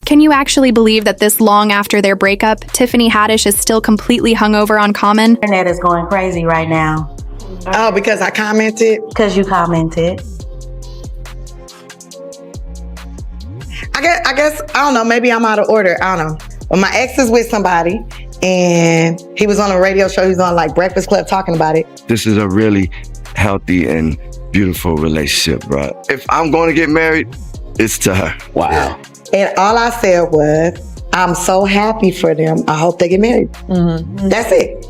Can you actually believe that this long after their breakup, Tiffany Haddish is still completely hungover on Common? The internet is going crazy right now. Oh, because I commented? Because you commented. I guess, I don't know, maybe I'm out of order. I don't know. But my ex is with somebody, and he was on a radio show. He was on like Breakfast Club talking about it. This is a really healthy and beautiful relationship, bro. If I'm going to get married, it's to her. Wow. And all I said was, I'm so happy for them. I hope they get married. Mm-hmm. That's it.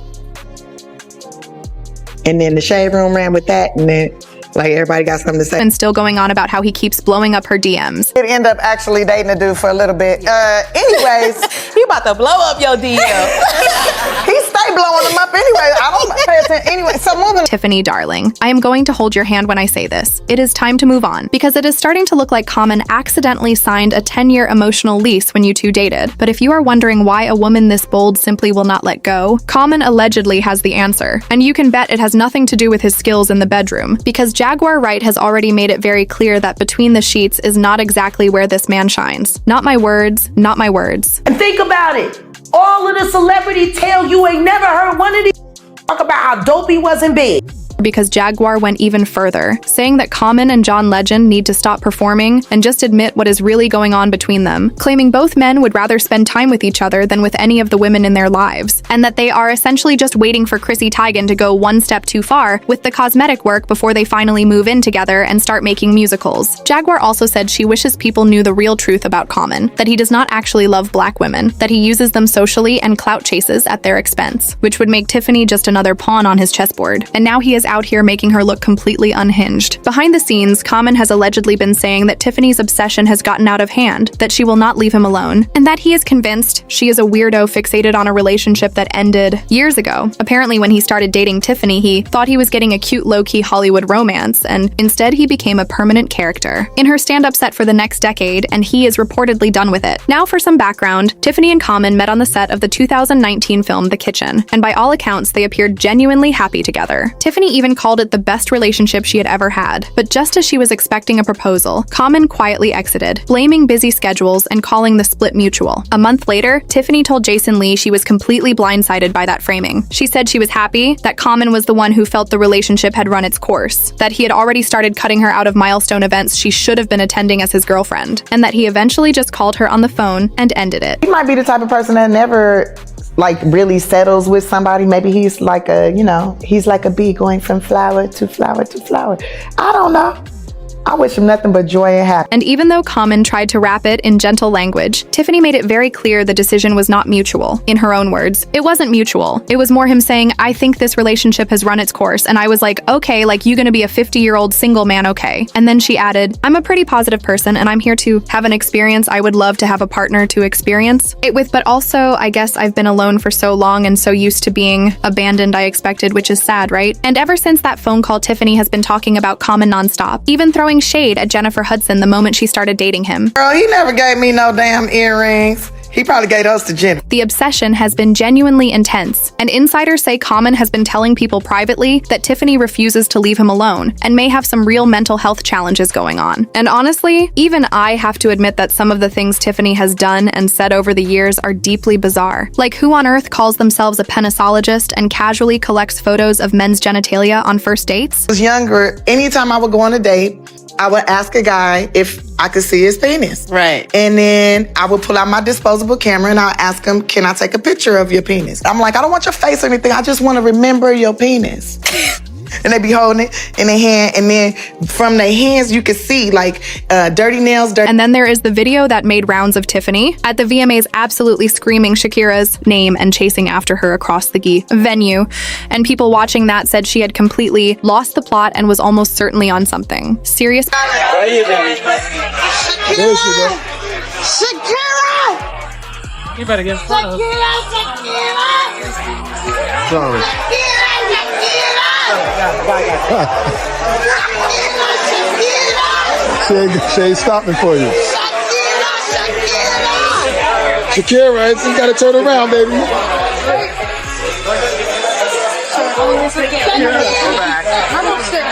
And then the shade room ran with that, and then like everybody got something to say. And still going on about how he keeps blowing up her DMs. Did end up actually dating a dude for a little bit. Anyways. You about to blow up your DM. He stay blowing them up anyway. I don't pay attention anyway. So moving. Tiffany, darling, I am going to hold your hand when I say this. It is time to move on, because it is starting to look like Common accidentally signed a 10-year emotional lease when you two dated. But if you are wondering why a woman this bold simply will not let go, Common allegedly has the answer. And you can bet it has nothing to do with his skills in the bedroom, because Jaguar Wright has already made it very clear that between the sheets is not exactly where this man shines. Not my words, not my words. And think about it. All of the celebrity tale, you ain't never heard one of these talk about how dope he was in bed. Because Jaguar went even further, saying that Common and John Legend need to stop performing and just admit what is really going on between them, claiming both men would rather spend time with each other than with any of the women in their lives, and that they are essentially just waiting for Chrissy Teigen to go one step too far with the cosmetic work before they finally move in together and start making musicals. Jaguar also said she wishes people knew the real truth about Common, that he does not actually love black women, that he uses them socially and clout chases at their expense, which would make Tiffany just another pawn on his chessboard. And now he is out here making her look completely unhinged. Behind the scenes, Common has allegedly been saying that Tiffany's obsession has gotten out of hand, that she will not leave him alone, and that he is convinced she is a weirdo fixated on a relationship that ended years ago. Apparently, when he started dating Tiffany, he thought he was getting a cute low-key Hollywood romance, and instead he became a permanent character in her stand-up set for the next decade, and he is reportedly done with it. Now for some background, Tiffany and Common met on the set of the 2019 film The Kitchen, and by all accounts, they appeared genuinely happy together. Tiffany even called it the best relationship she had ever had. But just as she was expecting a proposal, Common quietly exited, blaming busy schedules and calling the split mutual. A month later, Tiffany told Jason Lee she was completely blindsided by that framing. She said she was happy that Common was the one who felt the relationship had run its course, that he had already started cutting her out of milestone events she should have been attending as his girlfriend, and that he eventually just called her on the phone and ended it. He might be the type of person that never like really settles with somebody. Maybe he's like a, he's like a bee going from flower to flower to flower. I don't know. I wish him nothing but joy and happiness. And even though Common tried to wrap it in gentle language, Tiffany made it very clear the decision was not mutual. In her own words, it wasn't mutual. It was more him saying, I think this relationship has run its course. And I was like, okay, like you gonna be a 50-year-old single man, okay. And then she added, I'm a pretty positive person and I'm here to have an experience I would love to have a partner to experience it with, but also I guess I've been alone for so long and so used to being abandoned I expected, which is sad, right? And ever since that phone call, Tiffany has been talking about Common nonstop, even throwing shade at Jennifer Hudson the moment she started dating him. Girl, he never gave me no damn earrings. He probably gave those to Jenny. The obsession has been genuinely intense, and insiders say Common has been telling people privately that Tiffany refuses to leave him alone and may have some real mental health challenges going on. And honestly, even I have to admit that some of the things Tiffany has done and said over the years are deeply bizarre. Like who on earth calls themselves a penisologist and casually collects photos of men's genitalia on first dates? I was younger, anytime I would go on a date, I would ask a guy if I could see his penis. Right. And then I would pull out my disposable camera and I'll ask him, can I take a picture of your penis? I'm like, I don't want your face or anything. I just want to remember your penis. And they be holding it in their hand, and then from their hands you can see like dirty nails. And then there is the video that made rounds of Tiffany at the VMAs absolutely screaming Shakira's name and chasing after her across the venue. And people watching that said she had completely lost the plot and was almost certainly on something serious. Shakira! You better get in front of her. Sorry. She ain't stopping for you. Shakira, you gotta turn around, baby. I'm upstairs.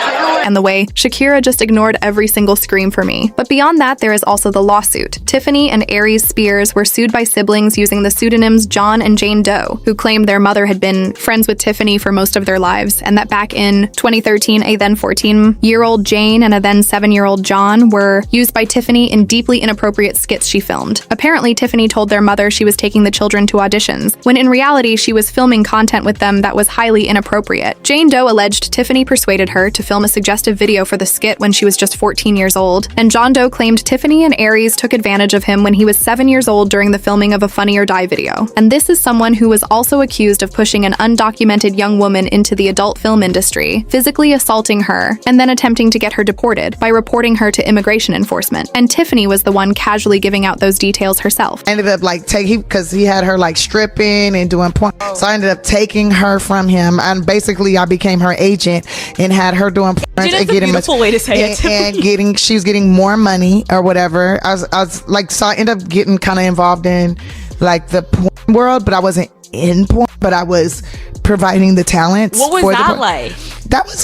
and the way Shakira just ignored every single scream for me. But beyond that, there is also the lawsuit. Tiffany and Aries Spears were sued by siblings using the pseudonyms John and Jane Doe, who claimed their mother had been friends with Tiffany for most of their lives, and that back in 2013, a then 14-year-old Jane and a then 7-year-old John were used by Tiffany in deeply inappropriate skits she filmed. Apparently, Tiffany told their mother she was taking the children to auditions, when in reality she was filming content with them that was highly inappropriate. Jane Doe alleged Tiffany persuaded her to film a suggestive video for the skit when she was just 14 years old, and John Doe claimed Tiffany and Aries took advantage of him when he was 7 years old during the filming of a Funny or Die video. And this is someone who was also accused of pushing an undocumented young woman into the adult film industry, physically assaulting her, and then attempting to get her deported by reporting her to immigration enforcement. And Tiffany was the one casually giving out those details herself. I ended up like because he had her like stripping and doing porn. So I ended up taking her from him, and basically I became her agent and had her doing porn and That's a beautiful way to say it. And she was getting more money or whatever. I was like, so I ended up getting kind of involved in like the porn world, but I wasn't in porn, but I was providing the talents. What was that like?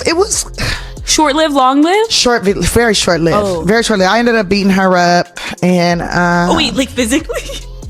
It was Short-lived, long-lived? Very short-lived. Oh. Very short-lived. I ended up beating her up and wait, like physically?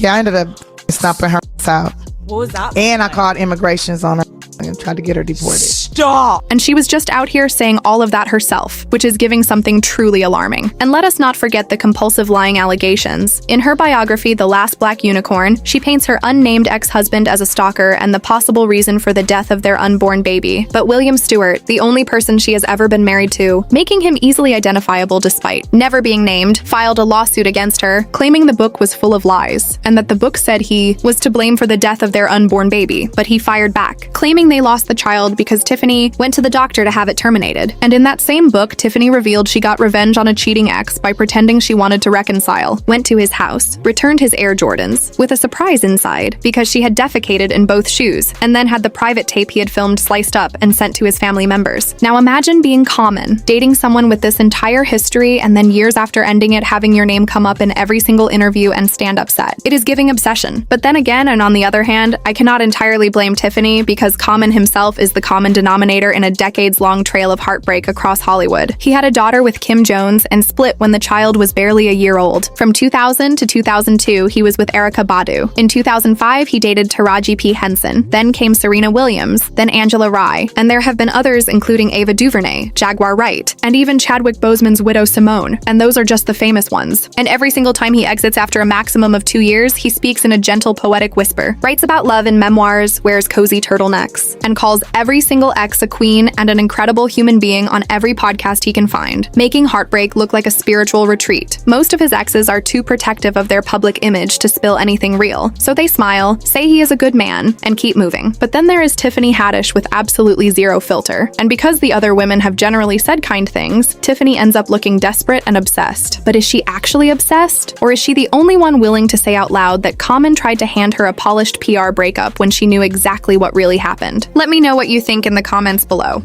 yeah, I ended up stomping her out. What was that? And I called immigrations on her and tried to get her deported. Stop! And she was just out here saying all of that herself, which is giving something truly alarming. And let us not forget the compulsive lying allegations. In her biography, The Last Black Unicorn, she paints her unnamed ex-husband as a stalker and the possible reason for the death of their unborn baby. But William Stewart, the only person she has ever been married to, making him easily identifiable despite never being named, filed a lawsuit against her, claiming the book was full of lies, and that the book said he was to blame for the death of their unborn baby, but he fired back, claiming they lost the child because Tiffany went to the doctor to have it terminated. And in that same book, Tiffany revealed she got revenge on a cheating ex by pretending she wanted to reconcile, went to his house, returned his Air Jordans, with a surprise inside, because she had defecated in both shoes, and then had the private tape he had filmed sliced up and sent to his family members. Now imagine being Common, dating someone with this entire history, and then years after ending it, having your name come up in every single interview and stand-up set. It is giving obsession. But then again, and on the other hand, I cannot entirely blame Tiffany, because Common himself is the common denominator in a decades-long trail of heartbreak across Hollywood. He had a daughter with Kim Jones and split when the child was barely a year old. From 2000 to 2002, he was with Erykah Badu. In 2005, he dated Taraji P. Henson. Then came Serena Williams, then Angela Rye. And there have been others including Ava DuVernay, Jaguar Wright, and even Chadwick Boseman's widow Simone. And those are just the famous ones. And every single time he exits after a maximum of 2 years, he speaks in a gentle poetic whisper, writes about love in memoirs, wears cozy turtlenecks, and calls every single ex a queen and an incredible human being on every podcast he can find, making heartbreak look like a spiritual retreat. Most of his exes are too protective of their public image to spill anything real, so they smile, say he is a good man, and keep moving. But then there is Tiffany Haddish with absolutely zero filter, and because the other women have generally said kind things, Tiffany ends up looking desperate and obsessed. But is she actually obsessed? Or is she the only one willing to say out loud that Common tried to hand her a polished PR breakup when she knew exactly what really happened? Let me know what you think in the comments below.